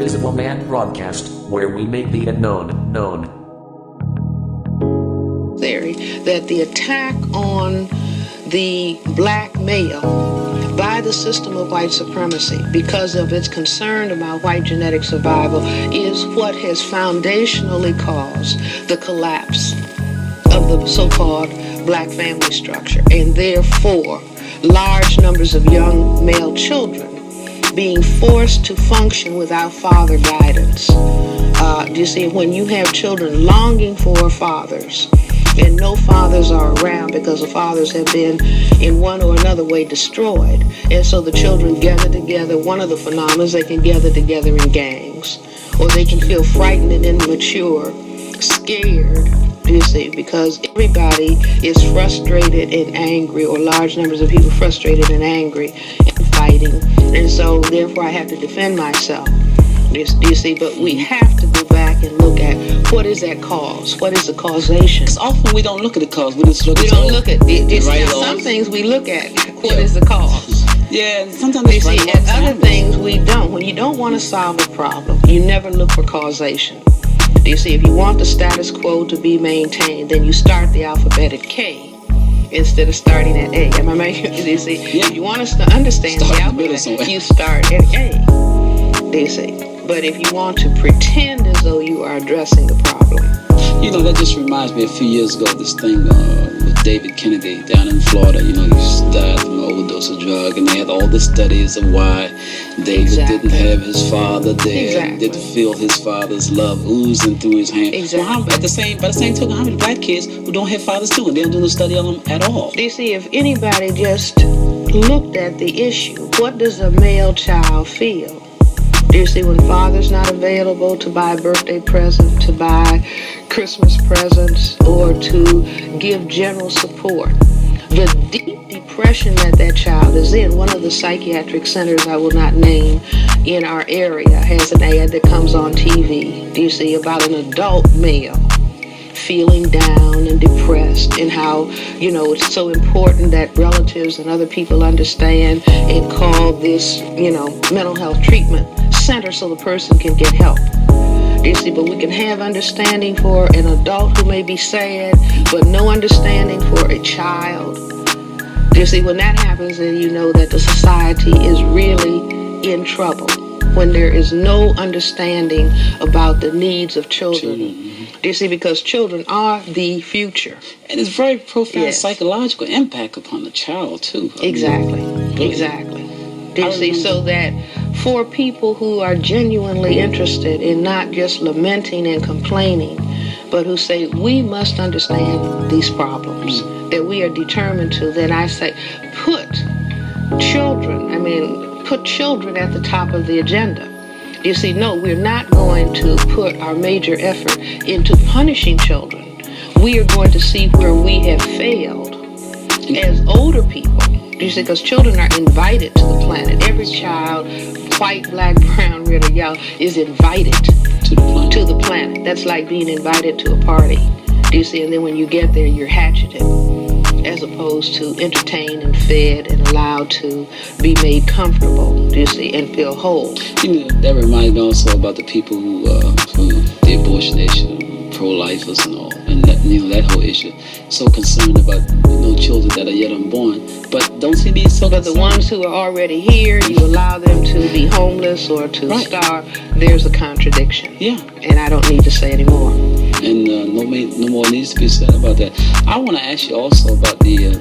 Invisible Man broadcast, where we make the unknown known. Theory that the attack on the black male by the system of white supremacy, because of its concern about white genetic survival, is what has foundationally caused the collapse of the so-called black family structure, and therefore large numbers of young male children being forced to function without father guidance. You see, when you have children longing for fathers, and no fathers are around because the fathers have been in one or another way destroyed, and so the children gather together. One of the phenomena is they can gather together in gangs, or they can feel frightened and immature, scared, you see, because everybody is frustrated and angry, or large numbers of people frustrated and angry and fighting, and so therefore I have to defend myself. You see, but we have to go back and look at what is that cause? What is the causation? Because often we don't look at the cause. We just look at some things we look at. What is the cause? Yeah, sometimes you see, and other things we don't. When you don't want to solve a problem, you never look for causation. You see, if you want the status quo to be maintained, then you start the alphabet at K instead of starting at A. Am I making? You see, if you want us to understand the alphabet, you start at A. You see. But if you want to pretend as though you are addressing the problem. You know, that just reminds me a few years ago, this thing with David Kennedy down in Florida. You know, he died from an overdose of drug, and they had all the studies of why David didn't have his father there, and didn't feel his father's love oozing through his hand. Well, by the same token, how many black kids who don't have fathers too, and they don't do no study on them at all? You see, if anybody just looked at the issue, what does a male child feel? You see, when father's not available to buy a birthday present, to buy Christmas presents, or to give general support, the deep depression that child is in. One of the psychiatric centers I will not name in our area has an ad that comes on TV, you see, about an adult male feeling down and depressed, and how, you know, it's so important that relatives and other people understand and call this, you know, mental health treatment center so the person can get help. You see, but we can have understanding for an adult who may be sad, but no understanding for a child. You see, when that happens, then you know that the society is really in trouble. When there is no understanding about the needs of children. You see, because children are the future. And it's very profound psychological impact upon the child, too. Exactly. You see, so that for people who are genuinely interested in not just lamenting and complaining, but who say, we must understand these problems, that we are determined to, then I say, put children at the top of the agenda. You see, no, we're not going to put our major effort into punishing children. We are going to see where we have failed as older people. You see, because children are invited to the planet. Every child, white, black, brown, red, or yellow, is invited to the planet. That's like being invited to a party. You see, and then when you get there, you're hatcheted, as opposed to entertained and fed and allowed to be made comfortable, you see, and feel whole. You know, that reminds me also about the people who the abortion issue, pro-lifers and all, and that, you know, that whole issue. So concerned about, you know, children that are yet unborn, but don't see these so. But the ones who are already here, you allow them to be homeless or to starve. There's a contradiction. Yeah. And I don't need to say any more. And no more needs to be said about that. I want to ask you also about your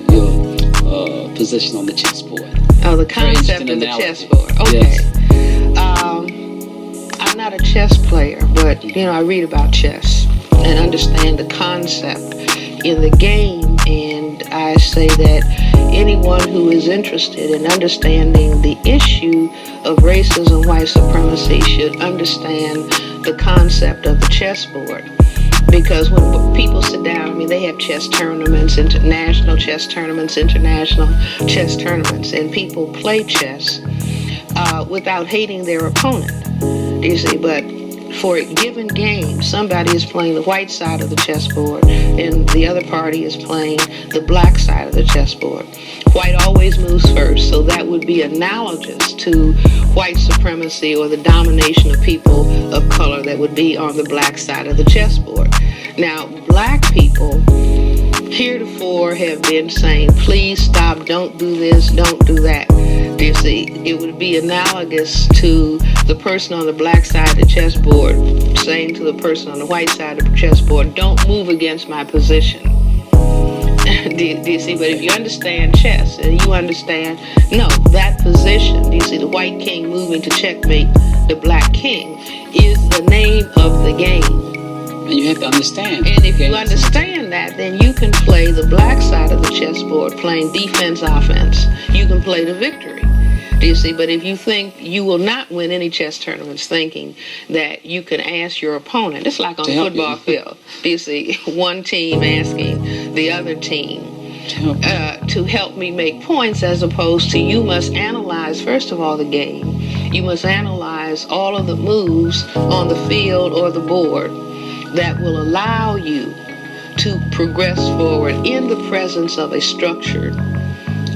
position on the chessboard. Oh, the concept of the chessboard. Okay. Yes. I'm not a chess player, but, you know, I read about chess and understand the concept in the game, and I say that anyone who is interested in understanding the issue of racism, white supremacy, should understand the concept of the chessboard. Because when people sit down, I mean, they have chess tournaments, international chess tournaments, and people play chess without hating their opponent, you see. But for a given game, somebody is playing the white side of the chessboard and the other party is playing the black side of the chessboard. White always moves first, so that would be analogous to white supremacy or the domination of people of color that would be on the black side of the chessboard. Now, black people heretofore have been saying, please stop, don't do this, don't do that. You see, it would be analogous to the person on the black side of the chessboard saying to the person on the white side of the chessboard, don't move against my position. Do you see? But if you understand chess and you understand, no, that position, do you see, the white king moving to checkmate the black king is the name of the game. And you have to understand. And if you understand that, then you can play the black side of the chessboard playing defense, offense. You can play the victory. Do you see? But if you think you will not win any chess tournaments thinking that you can ask your opponent, it's like on a football field. Do you see? One team asking the other team to help me make points, as opposed to you must analyze, first of all, the game. You must analyze all of the moves on the field or the board that will allow you to progress forward in the presence of a structured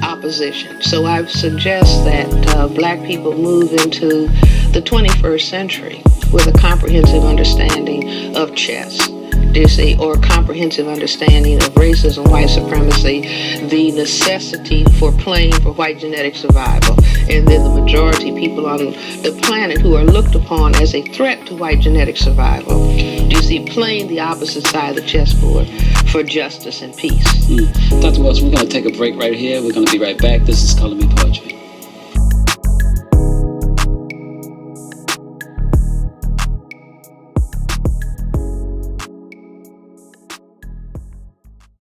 opposition. So I suggest that black people move into the 21st century with a comprehensive understanding of chess, do you see, or comprehensive understanding of racism, white supremacy, the necessity for playing for white genetic survival, and then the majority people on the planet who are looked upon as a threat to white genetic survival, do you see, playing the opposite side of the chessboard for justice and peace. Dr. Wells, we're going to take a break right here. We're going to be right back. This is Color Me Poetry.